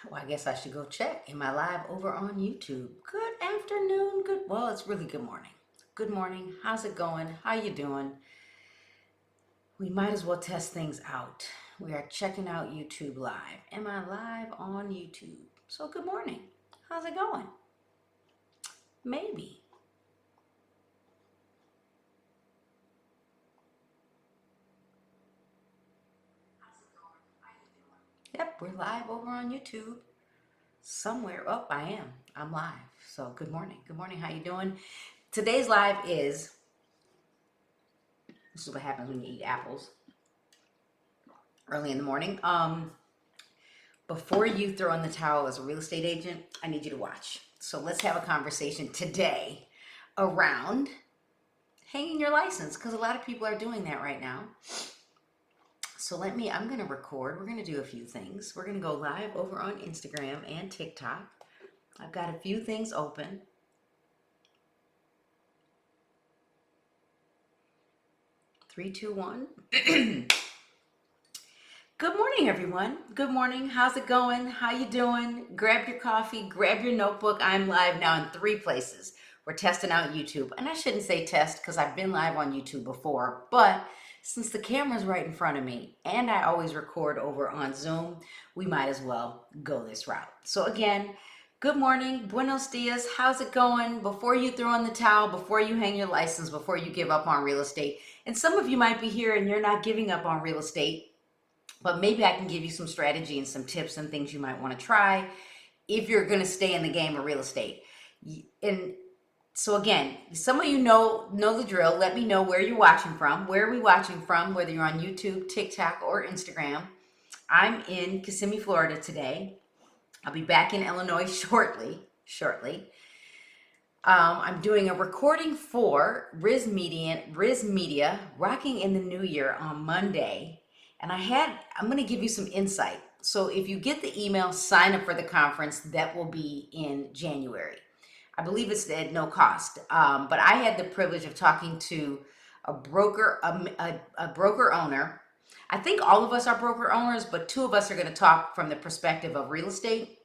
Well, I guess I should go check. Am I live over on YouTube? Good afternoon. Well, it's really good morning. Good morning. How's it going? How you doing? We might as well test things out. We are checking out YouTube live. Am I live on YouTube? So good morning. How's it going? Maybe. Yep, we're live over on YouTube. Somewhere. Oh, I am. I'm live. So good morning. Good morning. How you doing? Today's live is, this is what happens when you eat apples early in the morning. Before you throw in the towel as a real estate agent, I need you to watch. So let's have a conversation today around hanging your license, because a lot of people are doing that right now. So I'm going to record. We're going to do a few things. We're going to go live over on Instagram and TikTok. I've got a few things open. Three, two, one. Good morning, everyone. Good morning. How's it going? How you doing? Grab your coffee, grab your notebook. I'm live now in 3 places. We're testing out YouTube. And I shouldn't say test because I've been live on YouTube before, but since the camera's right in front of me and I always record over on Zoom, we might as well go this route. So again, good morning. Buenos dias. How's it going? Before you throw in the towel, before you hang your license, before you give up on real estate. And some of you might be here and you're not giving up on real estate, but maybe I can give you some strategy and some tips and things you might want to try if you're going to stay in the game of real estate. And so again, some of you know the drill. Let me know where you're watching from. Where are we watching from? Whether you're on YouTube, TikTok, or Instagram. I'm in Kissimmee, Florida today. I'll be back in Illinois shortly. I'm doing a recording for Riz Media, Rocking in the New Year on Monday. And I'm going to give you some insight. So if you get the email, sign up for the conference. That will be in January. I believe it's at no cost. But I had the privilege of talking to a broker owner. I think all of us are broker owners, but 2 of us are going to talk from the perspective of real estate.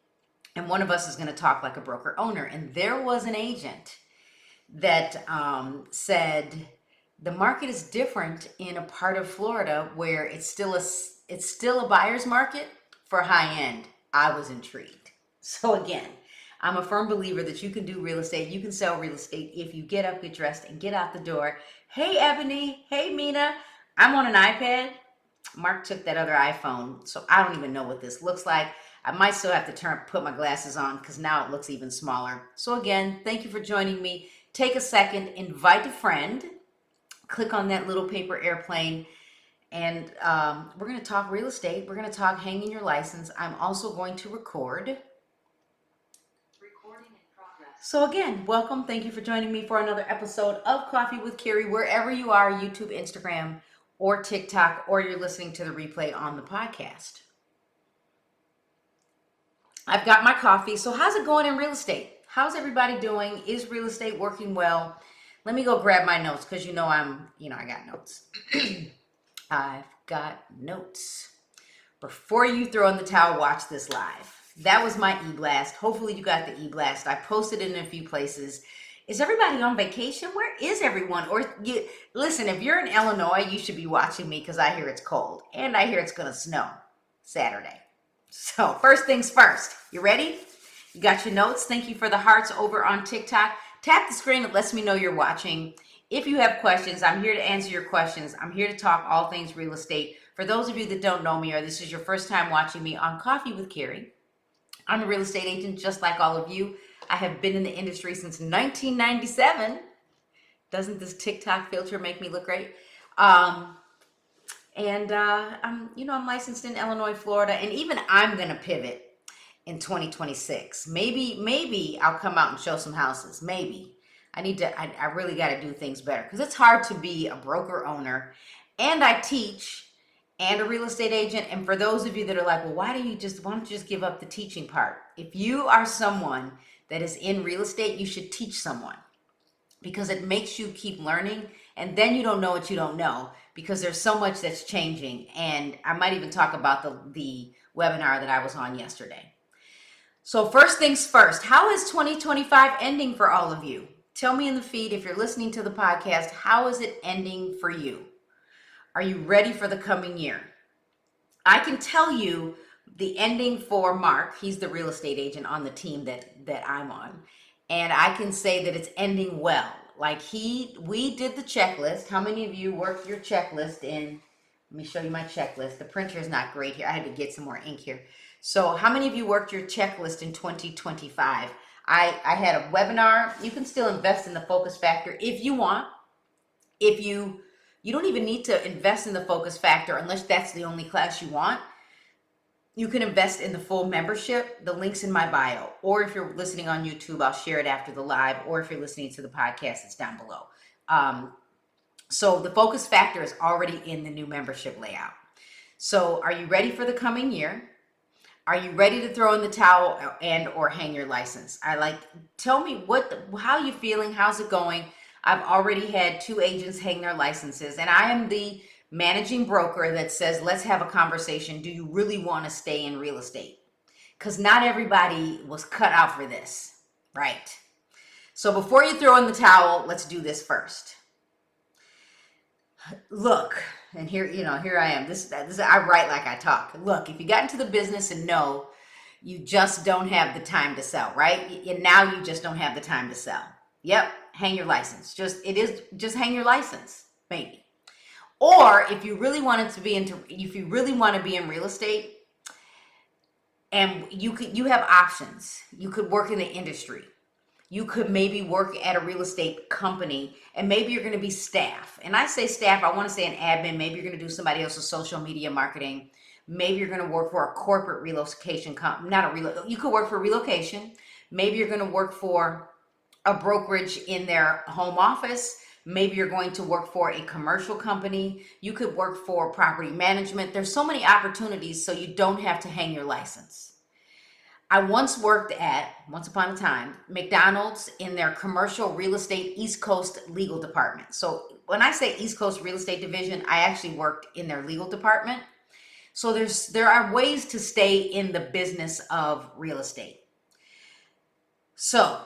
And 1 of us is going to talk like a broker owner. And there was an agent that said, the market is different in a part of Florida where it's still a buyer's market for high end. I was intrigued. So again, I'm a firm believer that you can do real estate. You can sell real estate if you get up, get dressed, and get out the door. Hey, Ebony. Hey, Mina. I'm on an iPad. Mark took that other iPhone, so I don't even know what this looks like. I might still have to put my glasses on because now it looks even smaller. So again, thank you for joining me. Take a second, invite a friend. Click on that little paper airplane, and we're going to talk real estate. We're going to talk hanging your license. I'm also going to record. Recording in progress. So again, welcome. Thank you for joining me for another episode of Coffee with Carrie, wherever you are, YouTube, Instagram, or TikTok, or you're listening to the replay on the podcast. I've got my coffee. So how's it going in real estate? How's everybody doing? Is real estate working well? Let me go grab my notes because I got notes. I've got notes. Before you throw in the towel, watch this live. That was my e-blast. Hopefully you got the e-blast. I posted it in a few places. Is everybody on vacation? Where is everyone? Listen, if you're in Illinois, you should be watching me because I hear it's cold and I hear it's going to snow Saturday. So first things first, you ready? You got your notes? Thank you for the hearts over on TikTok. Tap the screen. It lets me know you're watching. If you have questions, I'm here to answer your questions. I'm here to talk all things real estate. For those of you that don't know me, or this is your first time watching me on Coffee with Carrie, I'm a real estate agent just like all of you. I have been in the industry since 1997. Doesn't this TikTok filter make me look great? I'm licensed in Illinois, Florida, and even I'm going to pivot in 2026. Maybe I'll come out and show some houses. Maybe. I really got to do things better because it's hard to be a broker owner and I teach and a real estate agent. And for those of you that are like, well, why don't you just give up the teaching part? If you are someone that is in real estate, you should teach someone because it makes you keep learning. And then you don't know what you don't know because there's so much that's changing. And I might even talk about the webinar that I was on yesterday. So first things first, how is 2025 ending for all of you? Tell me in the feed, if you're listening to the podcast, how is it ending for you? Are you ready for the coming year? I can tell you the ending for Mark. He's the real estate agent on the team that I'm on. And I can say that it's ending well. Like we did the checklist. How many of you worked your checklist in? Let me show you my checklist. The printer is not great here. I had to get some more ink here. So how many of you worked your checklist in 2025? I had a webinar. You can still invest in the focus factor if you want. If you don't even need to invest in the focus factor unless that's the only class you want. You can invest in the full membership. The link's in my bio. Or if you're listening on YouTube, I'll share it after the live. Or if you're listening to the podcast, it's down below. So the focus factor is already in the new membership layout. So are you ready for the coming year? Are you ready to throw in the towel and or hang your license? Tell me how you feeling? How's it going? I've already had 2 agents hang their licenses, and I am the managing broker that says, let's have a conversation. Do you really want to stay in real estate? Because not everybody was cut out for this, right? So before you throw in the towel, let's do this first. Look, and here I am. This I write like I talk. Look, if you got into the business and know you just don't have the time to sell, right? And now you just don't have the time to sell. Yep, hang your license. Just hang your license, maybe. Or if you really want to be in real estate, and you have options. You could work in the industry. You could maybe work at a real estate company, and maybe you're going to be staff. And I say staff, I want to say an admin. Maybe you're going to do somebody else's social media marketing. Maybe you're going to work for a corporate relocation company. You could work for relocation. Maybe you're going to work for a brokerage in their home office. Maybe you're going to work for a commercial company. You could work for property management. There's so many opportunities, so you don't have to hang your license. I once upon a time, McDonald's in their commercial real estate East Coast legal department. So when I say East Coast real estate division, I actually worked in their legal department. So there are ways to stay in the business of real estate. So,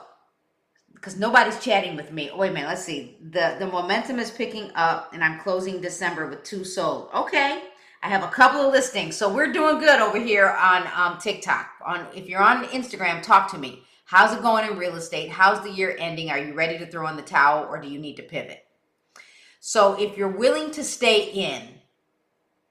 because nobody's chatting with me. Wait a minute, let's see. The momentum is picking up, and I'm closing December with 2 sold. Okay. I have a couple of listings. So we're doing good over here on TikTok. If you're on Instagram, talk to me. How's it going in real estate? How's the year ending? Are you ready to throw in the towel, or do you need to pivot? So if you're willing to stay in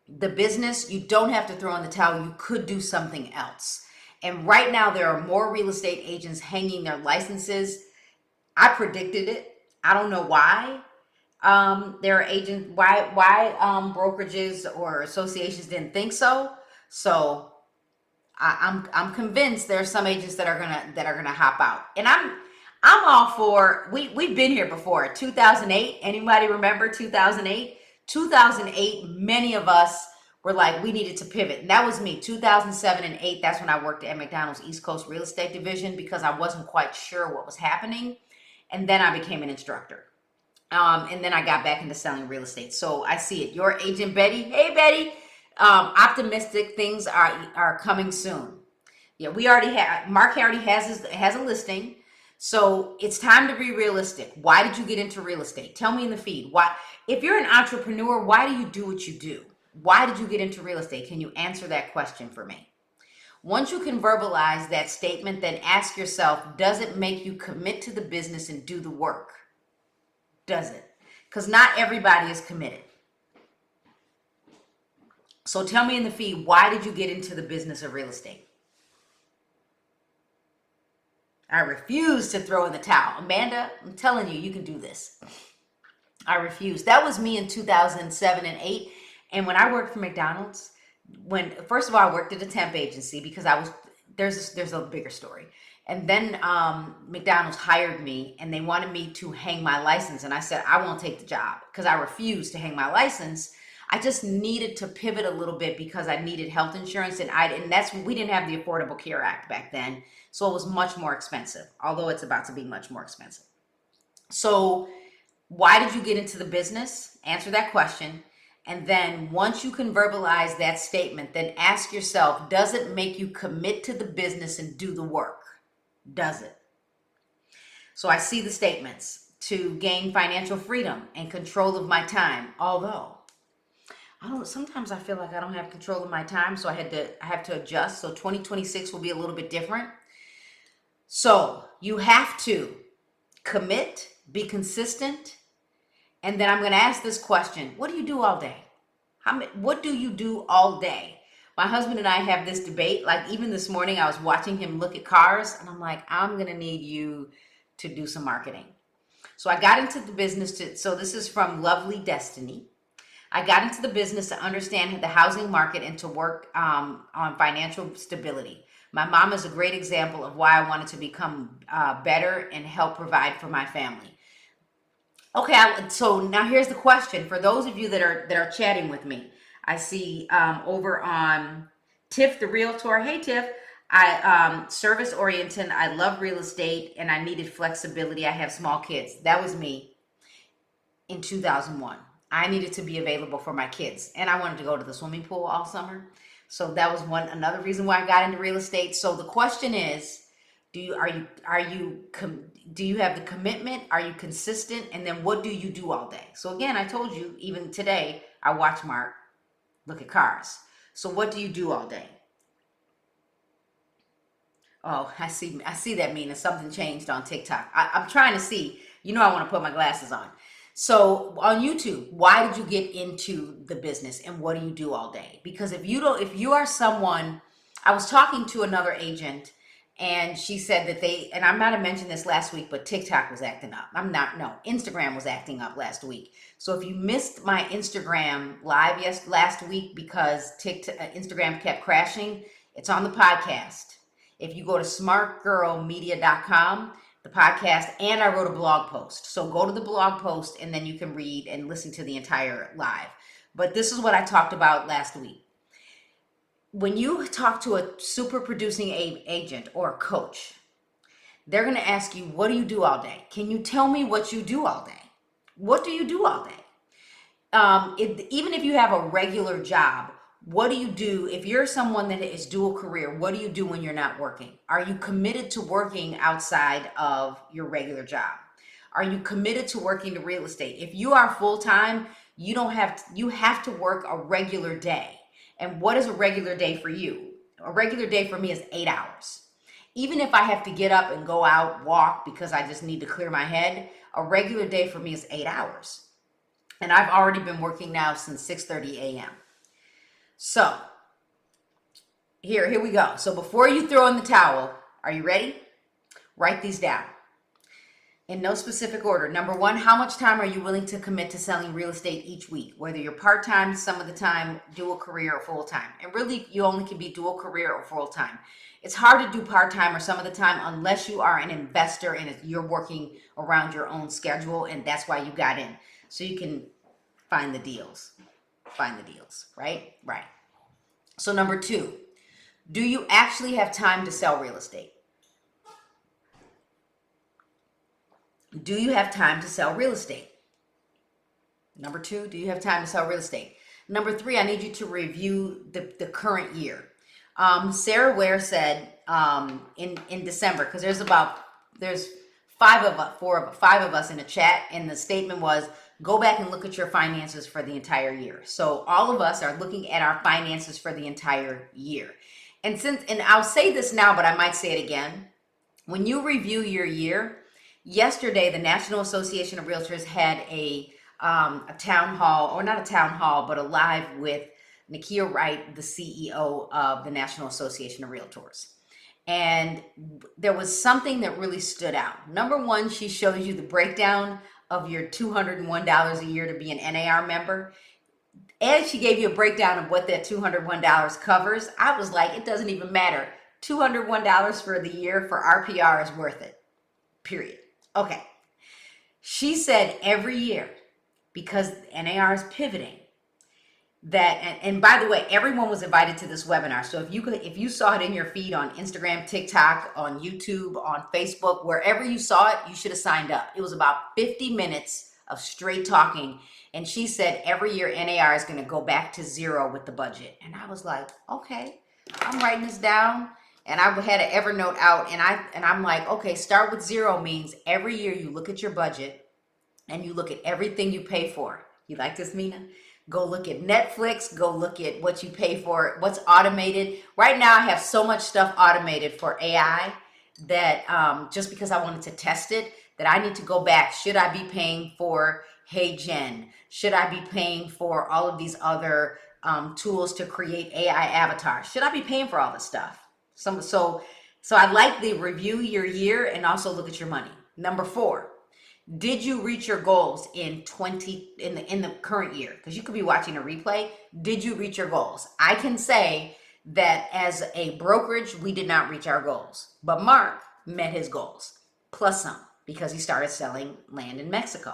the business, you don't have to throw in the towel. You could do something else. And right now there are more real estate agents hanging their licenses. I predicted it. I don't know why. There are agents, why brokerages or associations didn't think so. So I'm convinced there are some agents that are gonna hop out. And I'm all for, we've been here before. 2008, anybody remember 2008? 2008, many of us were like, we needed to pivot. And that was me. 2007 and 8, that's when I worked at McDonald's East Coast Real Estate Division, because I wasn't quite sure what was happening. And then I became an instructor. And then I got back into selling real estate. So I see it. Your agent Betty. Hey Betty. Optimistic things are coming soon. Yeah, Mark already has a listing. So it's time to be realistic. Why did you get into real estate? Tell me in the feed. Why, if you're an entrepreneur, why do you do what you do? Why did you get into real estate? Can you answer that question for me? Once you can verbalize that statement, then ask yourself, does it make you commit to the business and do the work? Does it? Because not everybody is committed. So tell me in the feed, why did you get into the business of real estate? I refuse to throw in the towel. Amanda, I'm telling you, you can do this. I refuse. That was me in 2007 and 8. And when I worked for McDonald's, first of all, I worked at a temp agency because there's a bigger story. And then McDonald's hired me, and they wanted me to hang my license. And I said, I won't take the job, because I refused to hang my license. I just needed to pivot a little bit because I needed health insurance, and we didn't have the Affordable Care Act back then. So it was much more expensive, although it's about to be much more expensive. So why did you get into the business? Answer that question. And then once you can verbalize that statement, then ask yourself, does it make you commit to the business and do the work? Does it? So I see the statements: to gain financial freedom and control of my time. Although sometimes I feel like I don't have control of my time, so I have to adjust. So 2026 will be a little bit different. So you have to commit, be consistent. And then I'm going to ask this question: what do you do all day? What do you do all day? My husband and I have this debate. Like, even this morning, I was watching him look at cars, and I'm like, I'm going to need you to do some marketing. So I got into the business so this is from Lovely Destiny. I got into the business to understand the housing market and to work on financial stability. My mom is a great example of why I wanted to become better and help provide for my family. Okay, so now here's the question for those of you that are chatting with me. I see over on Tiff the Realtor. Hey Tiff, I service oriented. I love real estate and I needed flexibility. I have small kids. That was me in 2001. I needed to be available for my kids, and I wanted to go to the swimming pool all summer. So that was another reason why I got into real estate. So the question is, do you have the commitment? Are you consistent? And then what do you do all day? So again, I told you, even today, I watch Mark look at cars. So what do you do all day? Oh, I see that, Mina. Something changed on TikTok. I'm trying to see. I want to put my glasses on. So on YouTube, why did you get into the business and what do you do all day? Because if you are someone, I was talking to another agent and she said that and I might have mentioned this last week, but TikTok was acting up. Instagram was acting up last week. So if you missed my Instagram live last week because Instagram kept crashing, it's on the podcast. If you go to smartgirlmedia.com, the podcast, and I wrote a blog post. So go to the blog post and then you can read and listen to the entire live. But this is what I talked about last week. When you talk to a super producing agent or a coach, they're going to ask you, what do you do all day? Can you tell me what you do all day? What do you do all day? Even if you have a regular job, what do you do if you're someone that is dual career? What do you do when you're not working? Are you committed to working outside of your regular job? Are you committed to working to real estate? If you are full-time, you have to work a regular day. And what is a regular day for you? A regular day for me is 8 hours. Even if I have to get up and go out, walk because I just need to clear my head, a regular day for me is 8 hours. And I've already been working now since 6:30 a.m. So here we go. So before you throw in the towel, are you ready? Write these down in no specific order. Number one, how much time are you willing to commit to selling real estate each week? Whether you're part-time, some of the time, dual career, or full-time. And really, you only can be dual career or full-time. It's hard to do part-time or some of the time unless you are an investor and you're working around your own schedule, and that's why you got in. So you can find the deals. Right? Right. So number two, do you actually have time to sell real estate? Do you have time to sell real estate? Number two, do you have time to sell real estate? Number three, I need you to review the current year. Sarah Ware said in December, because there's five of us in the chat, and the statement was, go back and look at your finances for the entire year. So all of us are looking at our finances for the entire year. And I'll say this now, but I might say it again. When you review your year, yesterday, the National Association of Realtors had a town hall, or not a town hall, but a live with Nakia Wright, the CEO of the National Association of Realtors. And there was something that really stood out. Number one, she shows you the breakdown of your $201 a year to be an NAR member. And she gave you a breakdown of what that $201 covers. I was like, it doesn't even matter. $201 for the year for RPR is worth it. Period. Okay. She said every year, because NAR is pivoting, and by the way, everyone was invited to this webinar. So if you saw it in your feed on Instagram, TikTok, on YouTube, on Facebook, wherever you saw it, you should have signed up. It was about 50 minutes of straight talking. And she said every year NAR is going to go back to zero with the budget. And I was like, okay, I'm writing this down. And I had an Evernote out, and I'm like, okay, start with zero means every year you look at your budget and you look at everything you pay for. You like this, Mina? Go look at Netflix, go look at what you pay for, what's automated. Right now I have so much stuff automated for AI that just because I wanted to test it, that I need to go back. Should I be paying for HeyGen? Should I be paying for all of these other tools to create AI avatars? Should I be paying for all this stuff? So I like the review your year and also look at your money. Number 4, did you reach your goals in the current year? Because you could be watching a replay. Did you reach your goals? I can say that as a brokerage, we did not reach our goals, but Mark met his goals plus some because he started selling land in Mexico.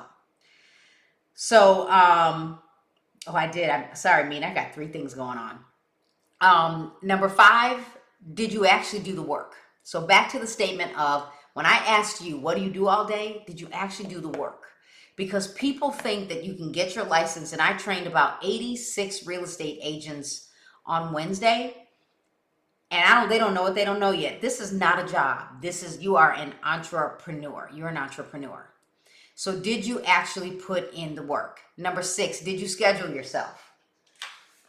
So, I did. I'm sorry, Mina. I got 3 things going on. Number 5, did you actually do the work? So back to the statement of, when I asked you, what do you do all day? Did you actually do the work? Because people think that you can get your license, and I trained about 86 real estate agents on Wednesday, and they don't know what they don't know yet. This is not a job. You are an entrepreneur. You're an entrepreneur. So did you actually put in the work? Number 6, did you schedule yourself?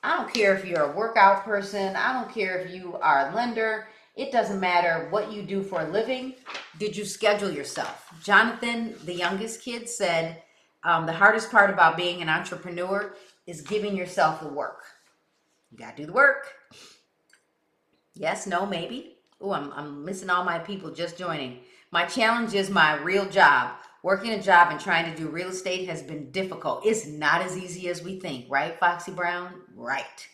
I don't care if you're a workout person. I don't care if you are a lender. It doesn't matter what you do for a living. Did you schedule yourself? Jonathan, the youngest kid, said the hardest part about being an entrepreneur is giving yourself the work. You got to do the work. Yes, no, maybe. Oh, I'm missing all my people just joining. My challenge is my real job. Working a job and trying to do real estate has been difficult. It's not as easy as we think, right, Foxy Brown? Right.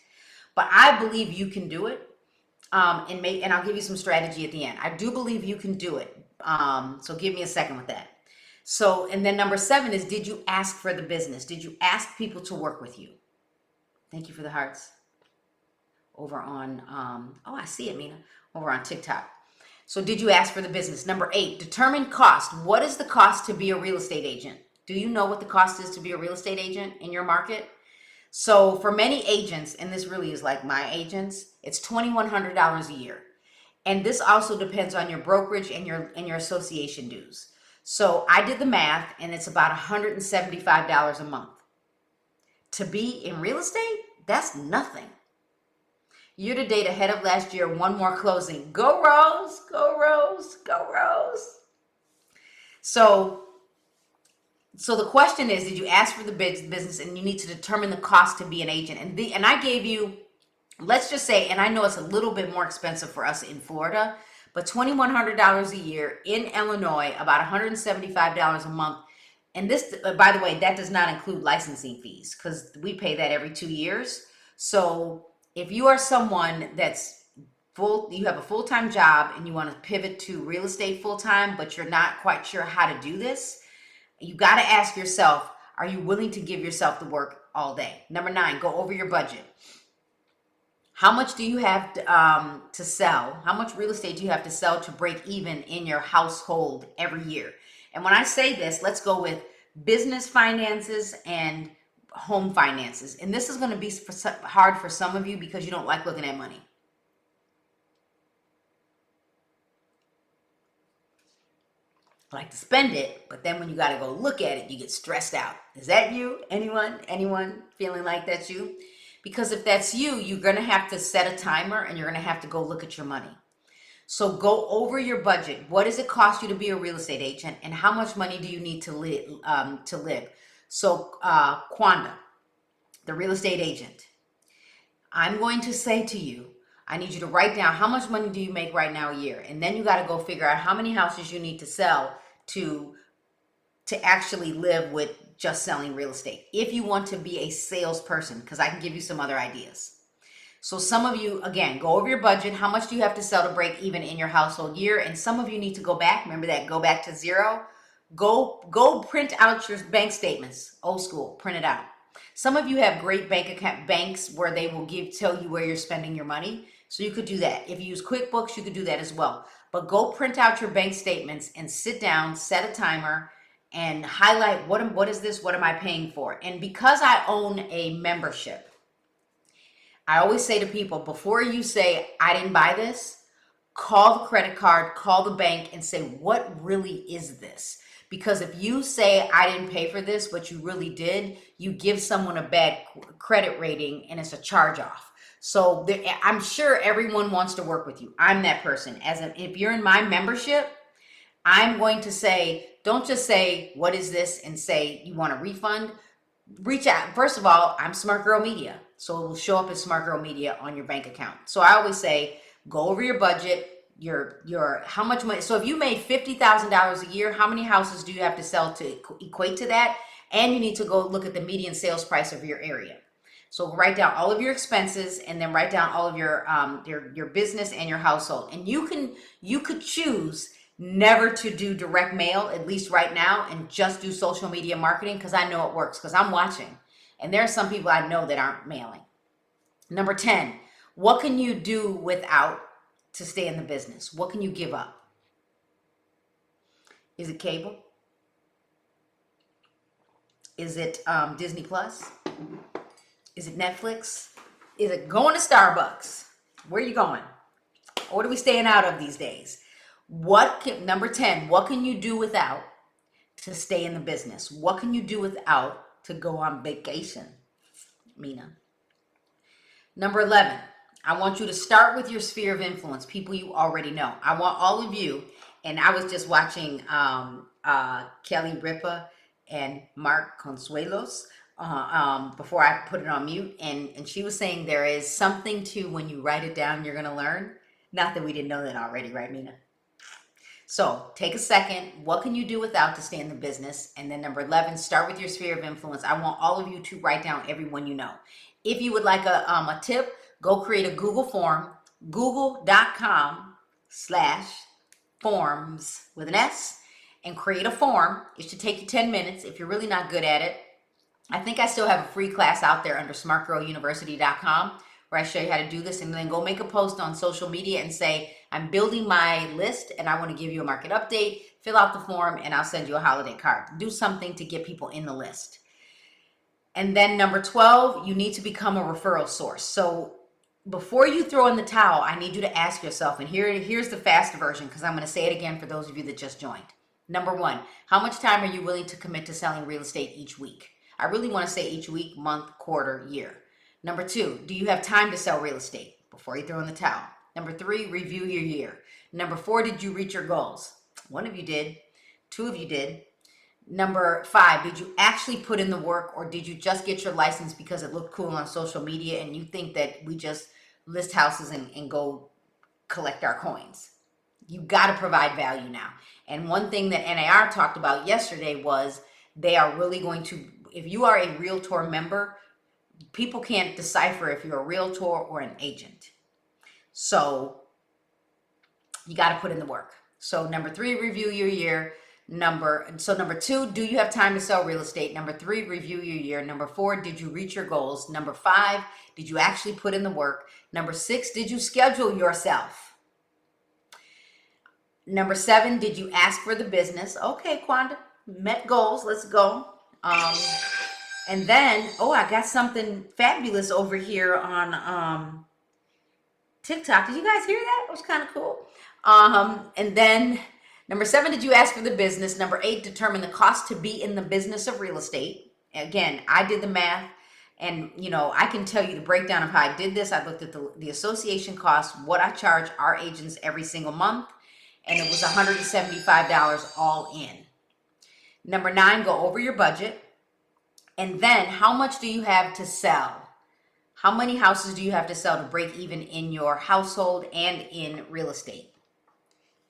But I believe you can do it. And I'll give you some strategy at the end. I do believe you can do it. So give me a second with that. So, and then number 7 is, did you ask for the business? Did you ask people to work with you? Thank you for the hearts. Over on, I see it, Mina, over on TikTok. So did you ask for the business? Number 8, determine cost. What is the cost to be a real estate agent? Do you know what the cost is to be a real estate agent in your market? So for many agents, and this really is like my agents, it's $2,100 a year. And this also depends on your brokerage and your association dues. So I did the math, and it's about $175 a month. To be in real estate, that's nothing. Year to date, ahead of last year, 1 more closing. Go Rose, go Rose, go Rose. So the question is, did you ask for the business? And you need to determine the cost to be an agent. And I gave you, let's just say, and I know it's a little bit more expensive for us in Florida, but $2,100 a year in Illinois, about $175 a month. And this, by the way, that does not include licensing fees because we pay that every 2 years. So if you are someone that's you have a full-time job and you want to pivot to real estate full-time, but you're not quite sure how to do this, you got to ask yourself, are you willing to give yourself the work all day? Number 9, go over your budget. How much do you have to sell? How much real estate do you have to sell to break even in your household every year? And when I say this, let's go with business finances and home finances. And this is going to be hard for some of you because you don't like looking at money. I like to spend it, but then when you got to go look at it, you get stressed out. Is that you? Anyone feeling like that's you? Because if that's you, you're going to have to set a timer and you're going to have to go look at your money. So go over your budget. What does it cost you to be a real estate agent, and how much money do you need to live? So Quanda, the real estate agent, I'm going to say to you, I need you to write down how much money do you make right now a year, and then you got to go figure out how many houses you need to sell to actually live with just selling real estate. If you want to be a salesperson, because I can give you some other ideas. So some of you, again, go over your budget. How much do you have to sell to break even in your household year? And some of you need to go back. Remember that, go back to zero. Go print out your bank statements. Old school, print it out. Some of you have great banks where they will tell you where you're spending your money. So you could do that. If you use QuickBooks, you could do that as well. But go print out your bank statements and sit down, set a timer, and highlight what is this? What am I paying for? And because I own a membership, I always say to people, before you say, I didn't buy this, call the credit card, call the bank and say, what really is this? Because if you say, I didn't pay for this, but you really did, you give someone a bad credit rating and it's a charge off. So I'm sure everyone wants to work with you. I'm that person. If you're in my membership, I'm going to say, don't just say, what is this? And say, you want a refund? Reach out. First of all, I'm Smart Girl Media. So it will show up as Smart Girl Media on your bank account. So I always say, go over your budget, your how much money. So if you made $50,000 a year, how many houses do you have to sell to equate to that? And you need to go look at the median sales price of your area. So write down all of your expenses and then write down all of your business and your household. And you could choose never to do direct mail, at least right now, and just do social media marketing, because I know it works, because I'm watching. And there are some people I know that aren't mailing. Number 10, what can you do without to stay in the business? What can you give up? Is it cable? Is it Disney Plus? Is it Netflix? Is it going to Starbucks? Where are you going? What are we staying out of these days? Number 10, what can you do without to stay in the business? What can you do without to go on vacation, Mina? Number 11, I want you to start with your sphere of influence, people you already know. I want all of you, and I was just watching Kelly Ripa and Mark Consuelos before I put it on mute, and she was saying there is something to when you write it down, you're going to learn. Not that we didn't know that already, right, Mina? So take a second. What can you do without to stay in the business? And then number 11, start with your sphere of influence. I want all of you to write down everyone you know. If you would like a tip, go create a Google form, google.com/forms with an S, and create a form. It should take you 10 minutes if you're really not good at it. I think I still have a free class out there under smartgirluniversity.com where I show you how to do this, and then go make a post on social media and say, I'm building my list and I want to give you a market update. Fill out the form and I'll send you a holiday card. Do something to get people in the list. And then number 12, you need to become a referral source. So before you throw in the towel, I need you to ask yourself, and here's the fast version, because I'm going to say it again for those of you that just joined. Number 1, how much time are you willing to commit to selling real estate each week? I really want to say each week, month, quarter, year. Number 2, do you have time to sell real estate before you throw in the towel? Number 3, review your year. Number 4, did you reach your goals? 1 of you did. 2 of you did. Number 5, did you actually put in the work, or did you just get your license because it looked cool on social media and you think that we just list houses and go collect our coins? You got to provide value now. And one thing that NAR talked about yesterday was they are really going to, if you are a Realtor member, people can't decipher if you're a Realtor or an agent. So you got to put in the work. So number 3, review your year. Number 2, do you have time to sell real estate? Number 3, review your year. Number 4, did you reach your goals? Number 5, did you actually put in the work? Number 6, did you schedule yourself? Number 7, did you ask for the business? Okay, Quanda, met goals. Let's go. And then, I got something fabulous over here on TikTok. Did you guys hear that? It was kind of cool. And then number 7, did you ask for the business? Number 8, determine the cost to be in the business of real estate. Again, I did the math, and I can tell you the breakdown of how I did this. I looked at the association costs, what I charge our agents every single month, and it was $175 all in. Number 9, go over your budget. And then how much do you have to sell? How many houses do you have to sell to break even in your household and in real estate?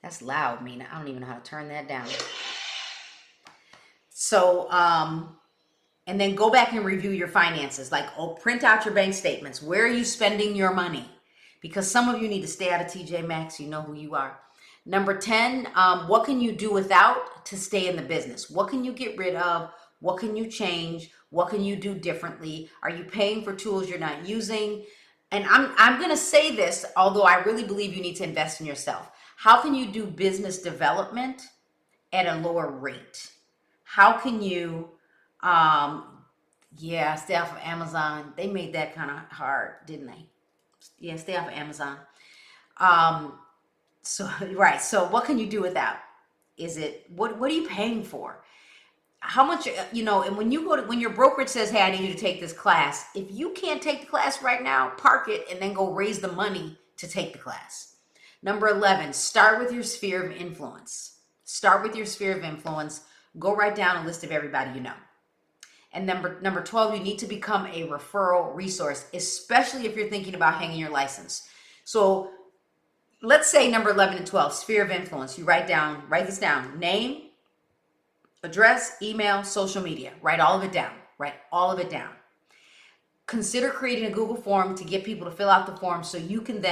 That's loud, Mina. I don't even know how to turn that down. So, and then go back and review your finances. Like, print out your bank statements. Where are you spending your money? Because some of you need to stay out of TJ Maxx. You know who you are. Number 10, what can you do without to stay in the business? What can you get rid of? What can you change? What can you do differently? Are you paying for tools you're not using? And I'm going to say this, although I really believe you need to invest in yourself. How can you do business development at a lower rate? How can you, yeah, stay off of Amazon. They made that kind of hard, didn't they? Yeah, stay off of Amazon. Um, so right. So what can you do with that? Is it what are you paying for? How much and when you go to when your brokerage says, hey, I need you to take this class, if you can't take the class right now, park it and then go raise the money to take the class. Number 11, start with your sphere of influence. Start with your sphere of influence. Go write down a list of everybody you know. And number 12, you need to become a referral resource, especially if you're thinking about hanging your license. So let's say number 11 and 12, sphere of influence. You write this down: name, address, email, social media. Write all of it down. Write all of it down. Consider creating a Google form to get people to fill out the form, so you can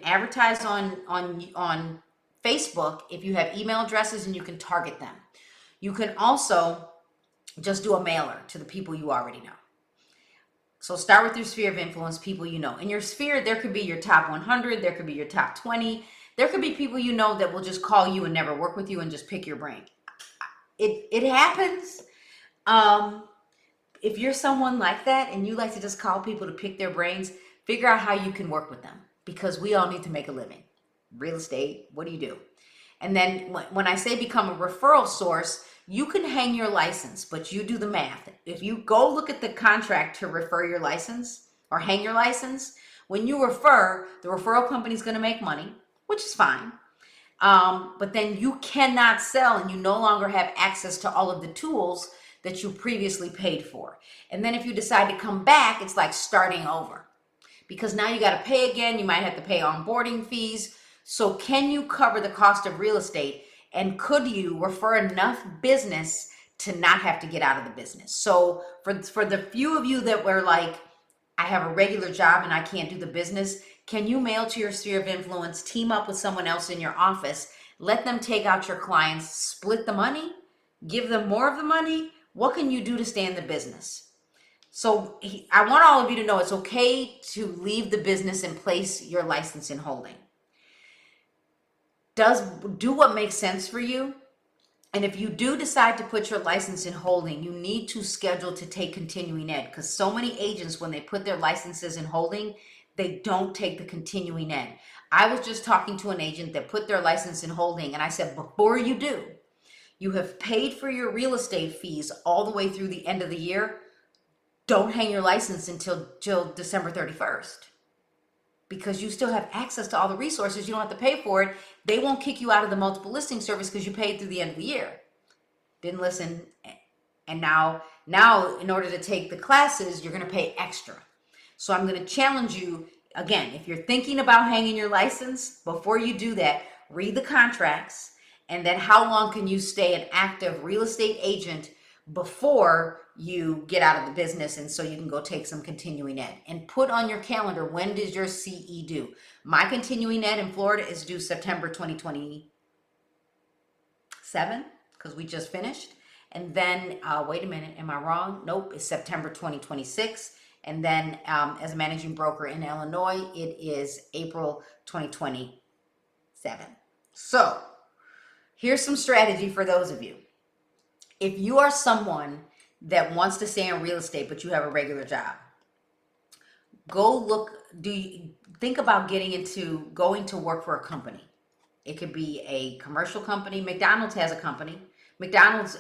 advertise on Facebook if you have email addresses, and you can target them. You can also just do a mailer to the people you already know. So start with your sphere of influence, people you know. In your sphere, there could be your top 100, there could be your top 20, there could be people you know that will just call you and never work with you and just pick your brain. It happens. If you're someone like that and you like to just call people to pick their brains, figure out how you can work with them, because we all need to make a living. Real estate, what do you do? And then when I say become a referral source, you can hang your license, but you do the math. If you go look at the contract to refer your license or hang your license, when you refer, the referral company is going to make money, which is fine. But then you cannot sell, and you no longer have access to all of the tools that you previously paid for. And then if you decide to come back, it's like starting over, because now you got to pay again. You might have to pay onboarding fees. So can you cover the cost of real estate? And could you refer enough business to not have to get out of the business? So for the few of you that were like, I have a regular job and I can't do the business, can you mail to your sphere of influence, team up with someone else in your office, let them take out your clients, split the money, give them more of the money? What can you do to stay in the business? So I want all of you to know it's okay to leave the business and place your license in holding. Do what makes sense for you. And if you do decide to put your license in holding, you need to schedule to take continuing ed, because so many agents, when they put their licenses in holding, they don't take the continuing ed. I was just talking to an agent that put their license in holding, and I said, before you do, you have paid for your real estate fees all the way through the end of the year. Don't hang your license until December 31st. Because you still have access to all the resources. You don't have to pay for it. They won't kick you out of the multiple listing service because you paid through the end of the year. Didn't listen. And now in order to take the classes, you're going to pay extra. So I'm going to challenge you again. If you're thinking about hanging your license, before you do that, read the contracts. And then how long can you stay an active real estate agent before you get out of the business, and so you can go take some continuing ed. And put on your calendar, when does your CE due? My continuing ed in Florida is due September 2027, because we just finished. And then wait a minute, am I wrong? Nope, it's September 2026. And then as a managing broker in Illinois, it is April 2027. So here's some strategy for those of you. If you are someone that wants to stay in real estate, but you have a regular job, think about going to work for a company. It could be a commercial company. McDonald's has a company. McDonald's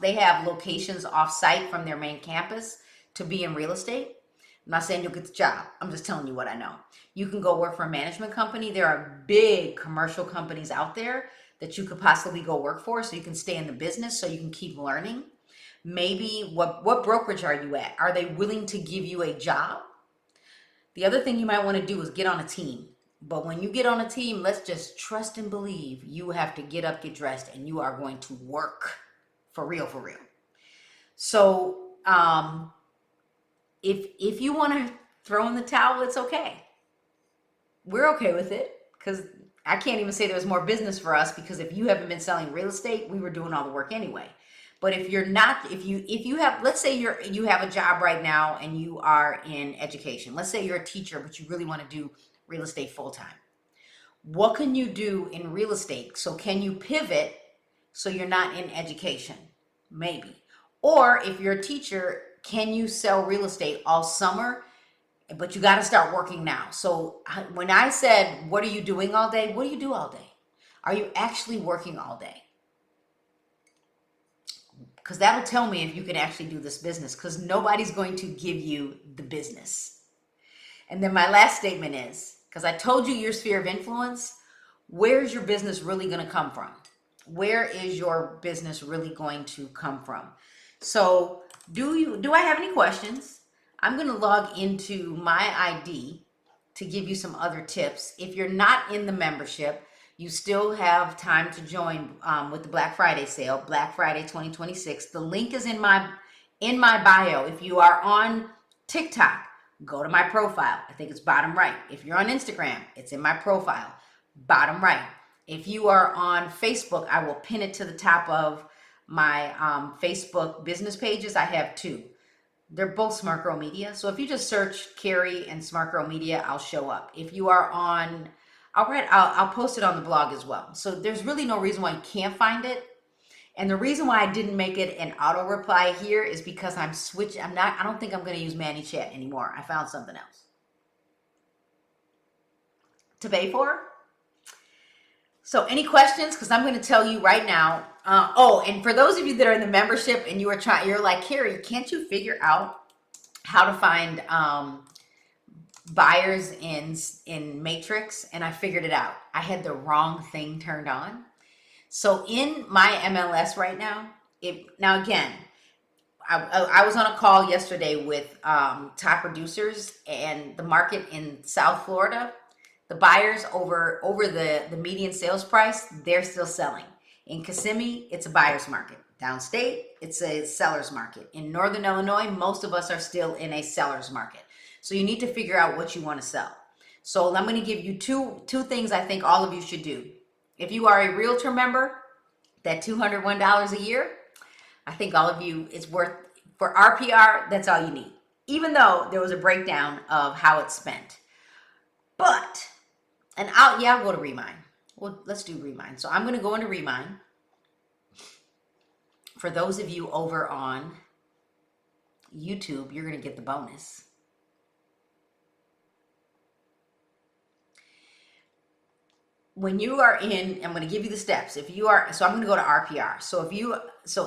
they have locations off-site from their main campus to be in real estate. I'm not saying you'll get the job. I'm just telling you what I know. You can go work for a management company. There are big commercial companies out there that you could possibly go work for, so you can stay in the business, so you can keep learning. Maybe what brokerage are you at? Are they willing to give you a job? The other thing you might want to do is get on a team. But when you get on a team, let's just trust and believe you have to get up, get dressed, and you are going to work for real, for real. So if you want to throw in the towel, it's okay. We're okay with it, because I can't even say there was more business for us, because if you haven't been selling real estate, we were doing all the work anyway. But if you're not, if you have, let's say you have a job right now and you are in education. Let's say you're a teacher, but you really want to do real estate full time. What can you do in real estate? So can you pivot so you're not in education? Maybe. Or if you're a teacher, can you sell real estate all summer? But you got to start working now. So when I said, what are you doing all day? What do you do all day? Are you actually working all day? Because that'll tell me if you can actually do this business, because nobody's going to give you the business. And then my last statement is, because I told you your sphere of influence, where's your business really going to come from? Where is your business really going to come from? So do I have any questions? I'm going to log into my ID to give you some other tips. If you're not in the membership, you still have time to join with the Black Friday sale, Black Friday 2026. The link is in my bio. If you are on TikTok, go to my profile. I think it's bottom right. If you're on Instagram, it's in my profile, bottom right. If you are on Facebook, I will pin it to the top of my Facebook business pages. I have two. They're both Smart Girl Media. So if you just search Carrie and Smart Girl Media, I'll show up. If you are on, I'll post it on the blog as well. So there's really no reason why you can't find it. And the reason why I didn't make it an auto reply here is because I don't think I'm going to use ManyChat anymore. I found something else to pay for. So any questions? Because I'm going to tell you right now. And for those of you that are in the membership and you're like, Carrie, can't you figure out how to find buyers in Matrix? And I figured it out. I had the wrong thing turned on. So in my MLS right now, again, I was on a call yesterday with top producers, and the market in South Florida, the buyers over the median sales price, they're still selling. In Kissimmee, it's a buyer's market. Downstate, it's a seller's market. In Northern Illinois, most of us are still in a seller's market. So you need to figure out what you want to sell. So I'm going to give you two things I think all of you should do. If you are a realtor member, that $201 a year, I think all of you, it's worth, for RPR, that's all you need. Even though there was a breakdown of how it's spent. But, I'll go to Remind. Well, let's do Remind. So I'm going to go into Remind. For those of you over on YouTube, you're going to get the bonus. When you are in, I'm going to give you the steps. So I'm going to go to RPR. So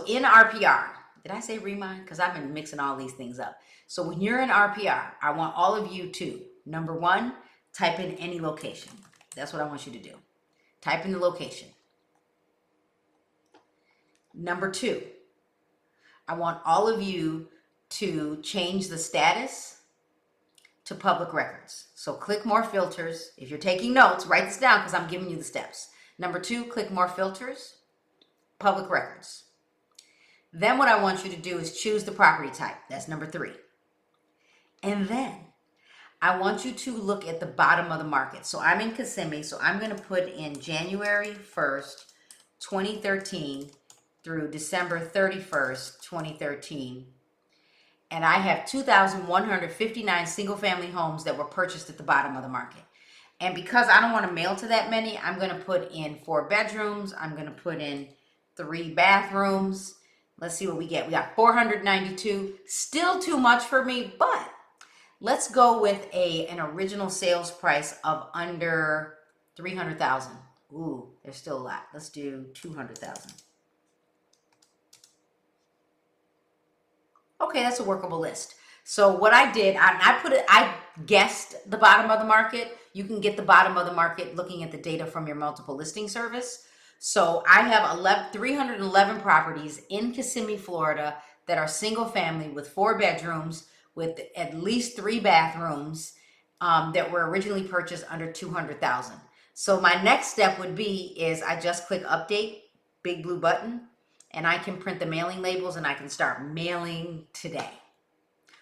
in RPR, did I say Remind? Because I've been mixing all these things up. So when you're in RPR, I want all of you to, number one, type in any location. That's what I want you to do. Type in the location. Number two, I want all of you to change the status to public records. So click more filters. If you're taking notes, write this down because I'm giving you the steps. Number two, click more filters, public records. Then what I want you to do is choose the property type. That's number three. And then I want you to look at the bottom of the market. So I'm in Kissimmee, so I'm going to put in January 1st, 2013 through December 31st, 2013. And I have 2,159 single-family homes that were purchased at the bottom of the market. And because I don't want to mail to that many, I'm going to put in 4 bedrooms. I'm going to put in 3 bathrooms. Let's see what we get. We got 492. Still too much for me, but let's go with an original sales price of under 300,000. Ooh, there's still a lot. Let's do 200,000. Okay, that's a workable list. So what I did, I guessed the bottom of the market. You can get the bottom of the market looking at the data from your multiple listing service. So I have 311 properties in Kissimmee, Florida that are single family with 4 bedrooms with at least 3 bathrooms that were originally purchased under 200,000. So my next step would be I just click update, big blue button, and I can print the mailing labels and I can start mailing today.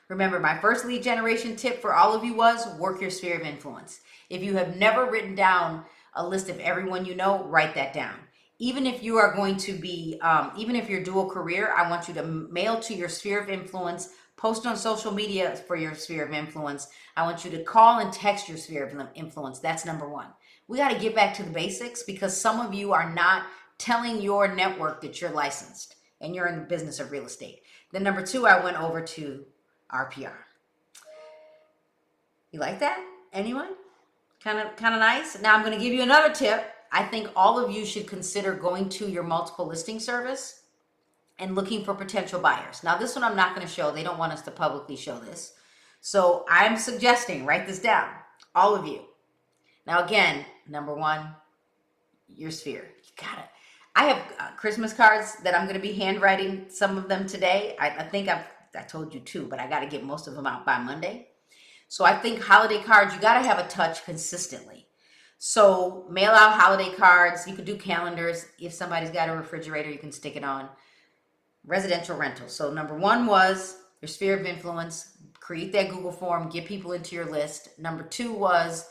Remember, my first lead generation tip for all of you was work your sphere of influence. If you have never written down a list of everyone you know, write that down. Even if you are going to be, even if you're dual career, I want you to mail to your sphere of influence, post on social media for your sphere of influence. I want you to call and text your sphere of influence. That's number one. We got to get back to the basics because some of you are not telling your network that you're licensed. and you're in the business of real estate. Then number 2, I went over to RPR. You like that? Anyone? Kind of nice. Now I'm going to give you another tip. I think all of you should consider going to your multiple listing service and looking for potential buyers. Now this one I'm not going to show. They don't want us to publicly show this. So I'm suggesting, write this down, all of you. Now again, number 1, your sphere. You got it. I have Christmas cards that I'm going to be handwriting some of them today. I think I told you 2, but I got to get most of them out by Monday. So I think holiday cards, you got to have a touch consistently. So mail out holiday cards. You could do calendars. If somebody's got a refrigerator, you can stick it on. Residential rentals. So number 1 was your sphere of influence. Create that Google form. Get people into your list. Number 2 was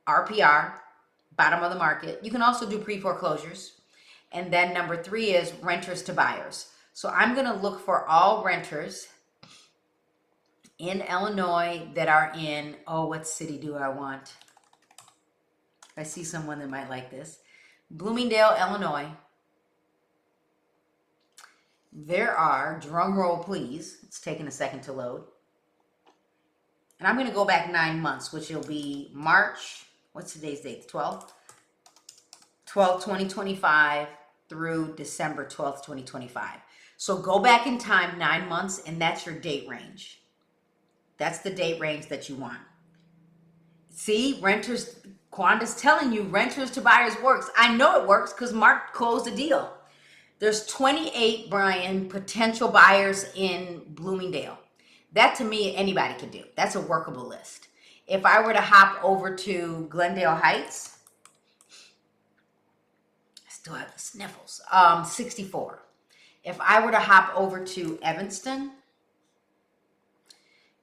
RPR, bottom of the market. You can also do pre-foreclosures. And then number 3 is renters to buyers. So I'm going to look for all renters in Illinois that are in, what city do I want? I see someone that might like this. Bloomingdale, Illinois. There are, drum roll please, it's taking a second to load. And I'm going to go back 9 months, which will be March, what's today's date? 12th? 2025 through December 12th, 2025. So go back in time 9 months, and that's your date range. That's the date range that you want. See, renters, Quanda's telling you renters to buyers works. I know it works because Mark closed a deal. There's 28, Brian, potential buyers in Bloomingdale. That to me, anybody can do. That's a workable list. If I were to hop over to Glendale Heights, I still have the sniffles, 64. If I were to hop over to Evanston,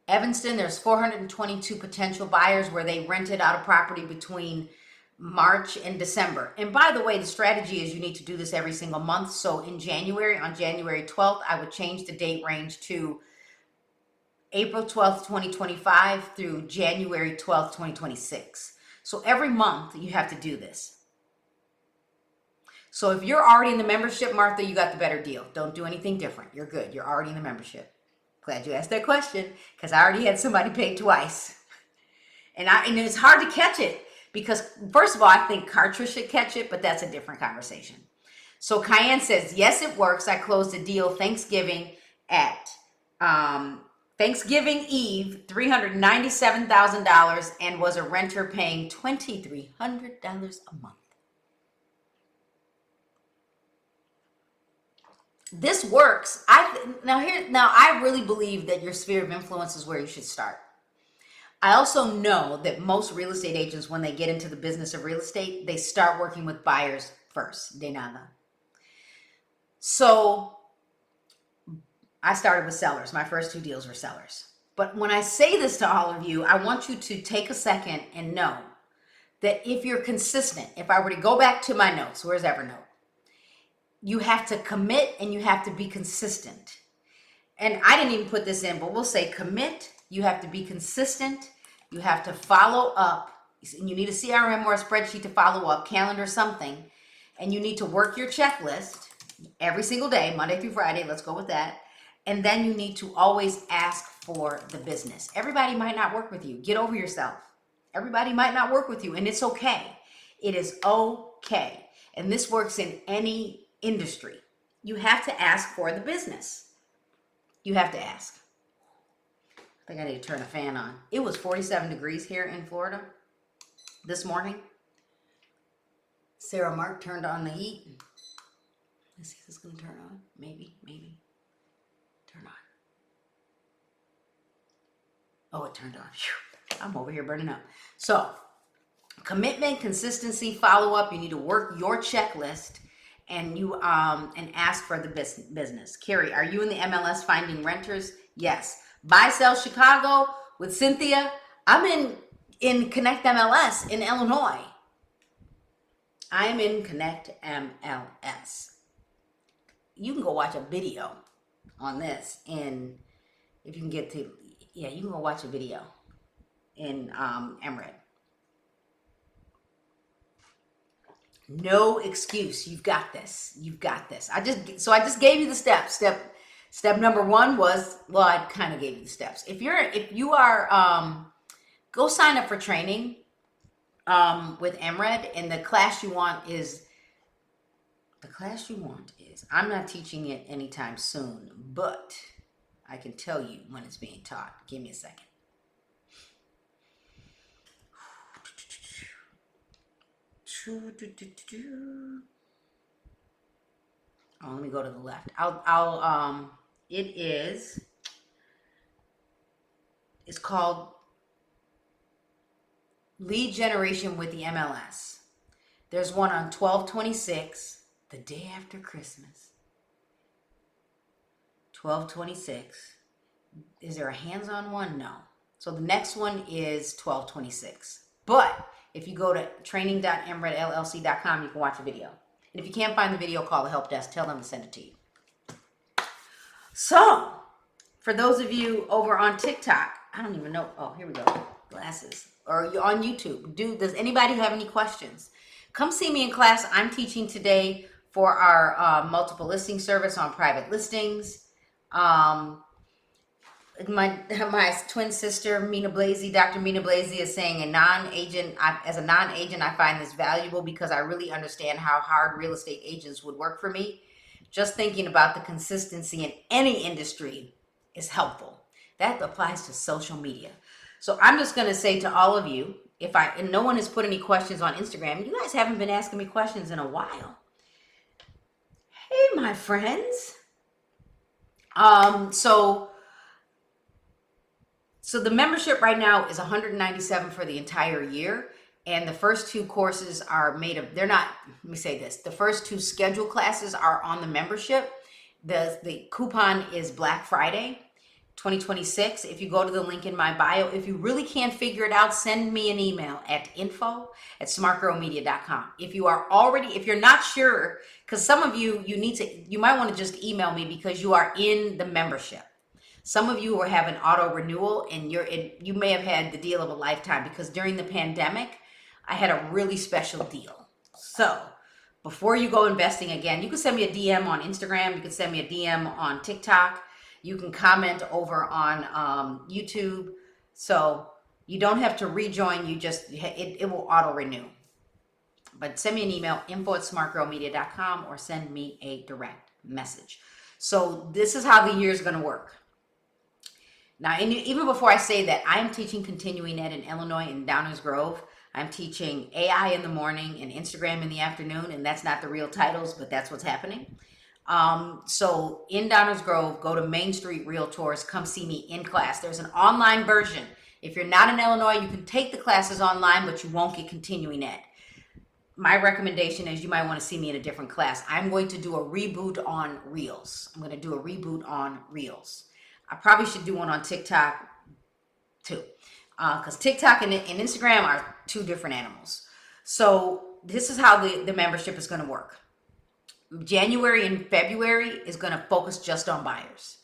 there's 422 potential buyers where they rented out a property between March and December. And by the way, the strategy is you need to do this every single month. So in January, on January 12th, I would change the date range to April 12th, 2025 through January 12th, 2026. So every month you have to do this. So if you're already in the membership, Martha, you got the better deal. Don't do anything different. You're good. You're already in the membership. Glad you asked that question because I already had somebody pay twice. And it's hard to catch it because, first of all, I think Kartra should catch it, but that's a different conversation. So Cayenne says, yes, it works. I closed a deal Thanksgiving at Thanksgiving Eve, $397,000 and was a renter paying $2,300 a month. This works. Now I really believe that your sphere of influence is where you should start. I also know that most real estate agents, when they get into the business of real estate, they start working with buyers first, de nada. So I started with sellers. My first 2 deals were sellers. But when I say this to all of you, I want you to take a second and know that if you're consistent, if I were to go back to my notes, where's Evernote? You have to commit and you have to be consistent. And I didn't even put this in, but we'll say commit. You have to be consistent. You have to follow up. And you need a CRM or a spreadsheet to follow up, calendar, something. And you need to work your checklist every single day, Monday through Friday. Let's go with that. And then you need to always ask for the business. Everybody might not work with you. Get over yourself. Everybody might not work with you, and it's okay. It is okay. And this works in any industry. You have to ask for the business. You have to ask. I think I need to turn a fan on. It was 47 degrees here in Florida this morning. Sarah Mark turned on the heat. Let's see if this is going to turn on. Maybe. Turn on. Oh, it turned on. Whew. I'm over here burning up. So, commitment, consistency, follow up. You need to work your checklist and and ask for the business. Carrie, are you in the MLS finding renters? Yes. Buy Sell Chicago with Cynthia. I'm in Connect MLS in Illinois. I'm in Connect MLS. You can go watch a video on this if you can get to, you can go watch a video in Emerald. No excuse. You've got this. You've got this. I just gave you the steps. Step number one was, well, I kind of gave you the steps. If you are go sign up for training with MRED, and the class you want is I'm not teaching it anytime soon, but I can tell you when it's being taught. Give me a second. Oh, let me go to the left. It's called Lead Generation with the MLS. There's one on 12/26, the day after Christmas. 12/26. Is there a hands-on one? No. So the next one is 12/26. But if you go to training.mredllc.com, you can watch the video. And if you can't find the video, call the help desk. Tell them to send it to you. So, for those of you over on TikTok, I don't even know. Oh, here we go. Glasses. Or you're on YouTube. Does anybody have any questions? Come see me in class. I'm teaching today for our multiple listing service on private listings. My twin sister, Mina Blasey, Dr. Mina Blasey, is saying as a non-agent, I find this valuable because I really understand how hard real estate agents would work for me. Just thinking about the consistency in any industry is helpful. That applies to social media. So I'm just going to say to all of you, and no one has put any questions on Instagram. You guys haven't been asking me questions in a while. Hey, my friends. So the membership right now is $197 for the entire year. And the first two courses are let me say this. The first two scheduled classes are on the membership. The coupon is Black Friday 2026. If you go to the link in my bio, if you really can't figure it out, send me an email at info@smartgirlmedia.com. If you're not sure, because some of you might want to just email me because you are in the membership. Some of you have an auto renewal, and you may have had the deal of a lifetime, because during the pandemic, I had a really special deal. So before you go investing again, you can send me a DM on Instagram. You can send me a DM on TikTok. You can comment over on YouTube. So you don't have to rejoin. It will auto renew. But send me an email, info@smartgirlmedia.com, or send me a direct message. So this is how the year is going to work. Now, even before I say that, I am teaching continuing ed in Illinois in Downers Grove. I'm teaching AI in the morning and Instagram in the afternoon, and that's not the real titles, but that's what's happening. So in Downers Grove, go to Main Street Realtors, come see me in class. There's an online version. If you're not in Illinois, you can take the classes online, but you won't get continuing ed. My recommendation is you might want to see me in a different class. I'm going to do a reboot on Reels. I probably should do one on TikTok too, because TikTok and Instagram are two different animals. So this is how the membership is going to work. January and February is going to focus just on buyers.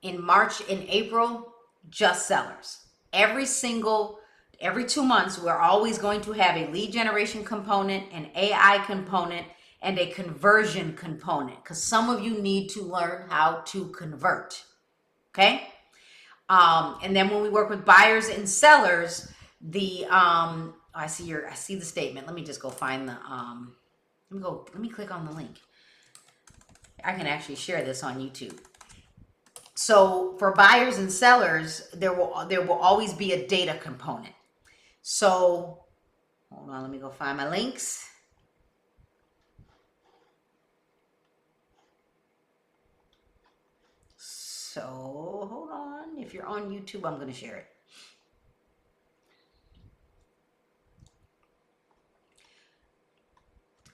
In March and April, just sellers. Every 2 months, we're always going to have a lead generation component, an AI component, and a conversion component, because some of you need to learn how to convert. Okay. And then when we work with buyers and sellers, I see the statement. Let me just go find let me click on the link. I can actually share this on YouTube. So for buyers and sellers, there will always be a data component. So hold on, let me go find my links. So hold on. If you're on YouTube, I'm going to share it.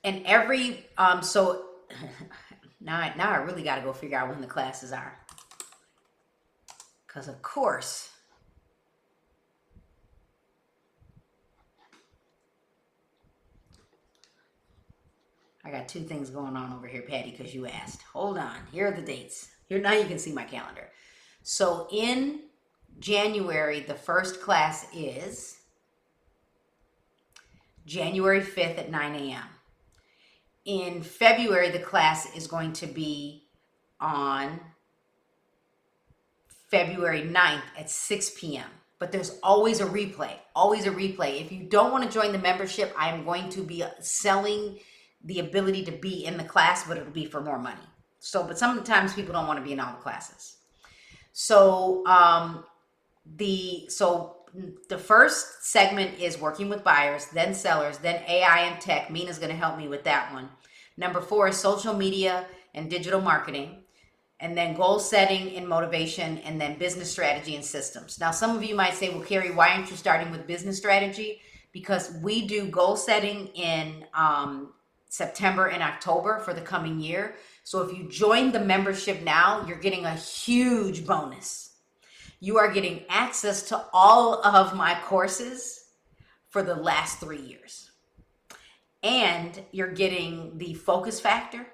And every so now I really got to go figure out when the classes are, because of course I got two things going on over here, Patty, because you asked. Hold on. Here are the dates. Here, now you can see my calendar. So in January, the first class is January 5th at 9 a.m. In February, the class is going to be on February 9th at 6 p.m. But there's always a replay, always a replay. If you don't want to join the membership, I am going to be selling the ability to be in the class, but it'll be for more money. So, but sometimes people don't want to be in all the classes. So, the first segment is working with buyers, then sellers, then AI and tech. Mina's going to help me with that one. Number 4 is social media and digital marketing. And then goal setting and motivation, and then business strategy and systems. Now, some of you might say, well, Carrie, why aren't you starting with business strategy? Because we do goal setting in September and October for the coming year. So if you join the membership now, you're getting a huge bonus. You are getting access to all of my courses for the last 3 years. And you're getting the focus factor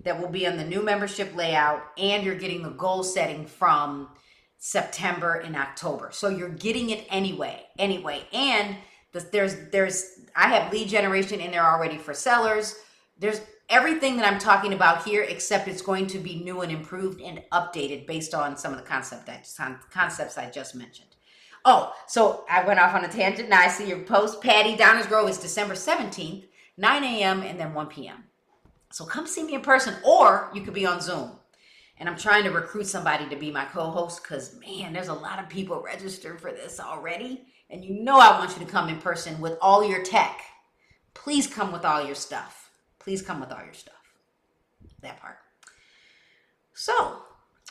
that will be on the new membership layout, and you're getting the goal setting from September and October. So you're getting it anyway. And I have lead generation in there already for sellers. There's everything that I'm talking about here, except it's going to be new and improved and updated based on some of the concepts I just mentioned. Oh, so I went off on a tangent. Now I see your post. Patty, Downers Grove is December 17th, 9 a.m. and then 1 p.m. So come see me in person, or you could be on Zoom. And I'm trying to recruit somebody to be my co-host because, man, there's a lot of people registered for this already. And you know I want you to come in person with all your tech. Please come with all your stuff. Please come with all your stuff. That part. So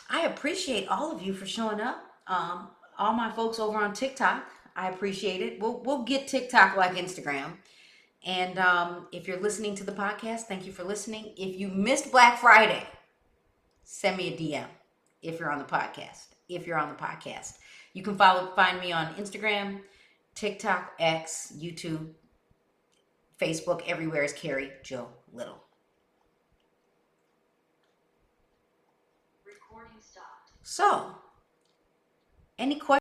I appreciate all of you for showing up. All my folks over on TikTok, I appreciate it. We'll get TikTok like Instagram. And if you're listening to the podcast, thank you for listening. If you missed Black Friday, send me a DM if you're on the podcast. You can find me on Instagram, TikTok, X, YouTube, Facebook. Everywhere is Carrie Jo Little. Recording stopped. So, any questions?